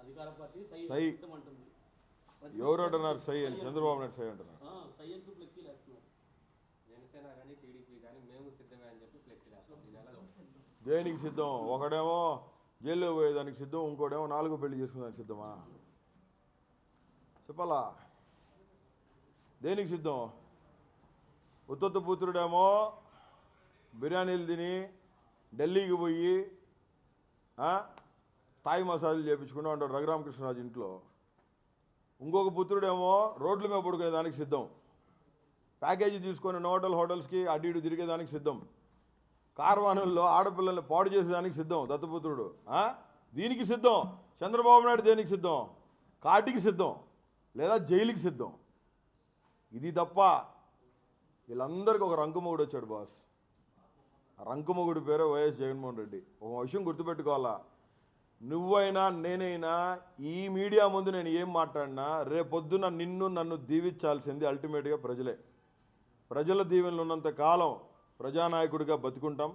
అధికార పార్టీ సై అంటుంది. ఎవరు అంటున్నారు సై అని? చంద్రబాబు నాయుడు సై అంటున్నారు. సై అంటూ ఫ్లెక్సీలు వేస్తున్నారు. జనసేన కానీ టీడీపీ కానీ మేము సిద్ధమే అని చెప్పి ఫ్లెక్సీలు వేస్తాం. దేనికి సిద్ధం? ఒకడేమో జైల్లో పోయేదానికి సిద్ధం, ఇంకోటేమో 4 పెళ్లి చేసుకునేదానికి సిద్ధమా? చెప్పాలా? దేనికి సిద్ధం? ఉత్తొత్త పుత్రుడేమో బిర్యానీలు తిని ఢిల్లీకి పోయి తాయి మసాజులు చేయించుకుంటూ ఉంటాడు రఘురామకృష్ణరాజు ఇంట్లో. ఇంకొక పుత్రుడేమో రోడ్ల మీద పడుకునేదానికి సిద్ధం, ప్యాకేజీ తీసుకొని హోటల్స్కి అటు ఇటు తిరిగేదానికి సిద్ధం, కార్వానుల్లో ఆడపిల్లల్ని పాడు చేసేదానికి సిద్ధం దత్తపుత్రుడు. దీనికి సిద్ధం. చంద్రబాబు నాయుడు దేనికి సిద్ధం? కాటికి సిద్ధం లేదా జైలుకి సిద్ధం. ఇది తప్ప వీళ్ళందరికీ ఒక రంకుమొగుడు వచ్చాడు బాస్. ఆ రంకుమొగుడి పేరే వైఎస్ జగన్మోహన్ రెడ్డి. ఒక విషయం గుర్తుపెట్టుకోవాలా, నువ్వైనా నేనైనా ఈ మీడియా ముందు నేను ఏం మాట్లాడినా రేపొద్దున నన్ను దీవించాల్సింది అల్టిమేట్గా ప్రజలే. ప్రజల దీవెనలు ఉన్నంత కాలం ప్రజానాయకుడిగా బతుకుంటాం.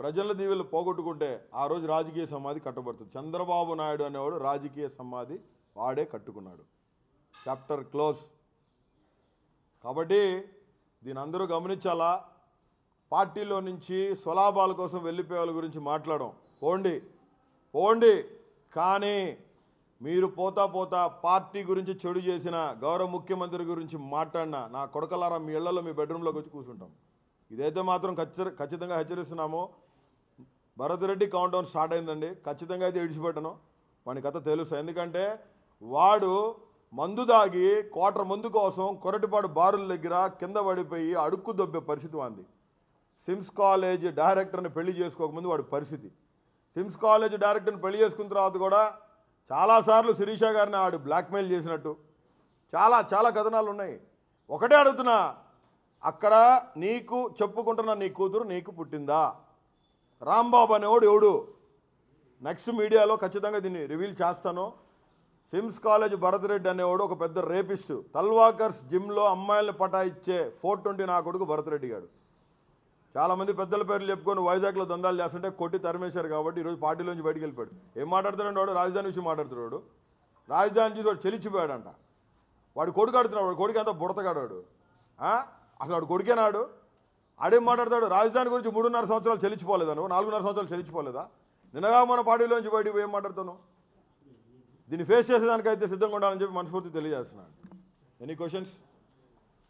ప్రజల దీవెనలు పోగొట్టుకుంటే ఆ రోజు రాజకీయ సమాధి కట్టబడుతుంది. చంద్రబాబు నాయుడు అనేవాడు రాజకీయ సమాధి వాడే కట్టుకున్నాడు. Chapter close. కాబట్టి దీని అందరూ గమనించాలా. పార్టీలో నుంచి స్వలాభాల కోసం వెళ్ళిపోయే వాళ్ళ గురించి మాట్లాడడం పోండి, కానీ మీరు పోతా పార్టీ గురించి చెడు చేసిన గౌరవ ముఖ్యమంత్రి గురించి మాట్లాడినా నా కొడకలారా మీ ఇళ్లలో మీ బెడ్రూమ్లోకి వచ్చి కూర్చుంటాం. ఇదైతే మాత్రం ఖచ్చితంగా హెచ్చరిస్తున్నాము. Bharat Reddy countdown start అయిందండి. ఖచ్చితంగా అయితే విడిచిపెట్టను, వాని కథ తెలుసు. ఎందుకంటే వాడు మందు దాగి క్వార్టర్ మందు కోసం కొరటిపాడు బారుల దగ్గర కింద పడిపోయి అడుక్కు దొబ్బే పరిస్థితి వాంది. సిమ్స్ కాలేజ్ డైరెక్టర్ని పెళ్లి చేసుకోకముందు వాడి పరిస్థితి. సిమ్స్ కాలేజ్ డైరెక్టర్ని పెళ్లి చేసుకున్న తర్వాత కూడా చాలాసార్లు శిరీష గారిని ఆడు బ్లాక్మెయిల్ చేసినట్టు చాలా కథనాలు ఉన్నాయి. ఒకటే అడుగుతున్నా, అక్కడ నీకు చెప్పుకుంటున్న నీ కూతురు నీకు పుట్టిందా? రాంబాబు అనేవాడు ఎవడు? నెక్స్ట్ మీడియాలో ఖచ్చితంగా దీన్ని రివీల్ చేస్తాను. సిమ్స్ కాలేజ్ భరత్ రెడ్డి అనేవాడు ఒక పెద్ద రేపిస్ట్. తల్వాకర్స్ జిమ్లో అమ్మాయిల్ని పటాయిచ్చే 420 నా కొడుకు భరత్ రెడ్డి గారు. చాలామంది పెద్దల పేర్లు చెప్పుకొని వైజాగ్లో దందాలు చేస్తుంటే కొట్టి తరిమేశారు కాబట్టి ఈరోజు పార్టీలోంచి బయటికి వెళ్ళిపోయాడు. ఏం మాట్లాడుతున్నాడు వాడు? రాజధాని విషయం మాట్లాడుతున్నాడు. రాజధాని చూసి వాడు చెలిచిపోయాడంట. వాడు కొడుకు ఆడుతున్నాడు. వాడు కొడుకు అంతా బుడతగాడు. అసలు వాడు కొడుకేనాడు? ఆడేం మాట్లాడతాడు? రాజధాని గురించి 3.5 సంవత్సరాలు చెల్లించిపోలేదా? నువ్వు 4.5 సంవత్సరాలు చెల్లించిపోలేదా? నిన్నగా మన పార్టీలోంచి బయటికి ఏం మాట్లాడుతాను? దీన్ని ఫేస్ చేసేదానికైతే సిద్ధంగా ఉండాలని చెప్పి మనస్ఫూర్తి తెలియజేస్తున్నాను. Any questions?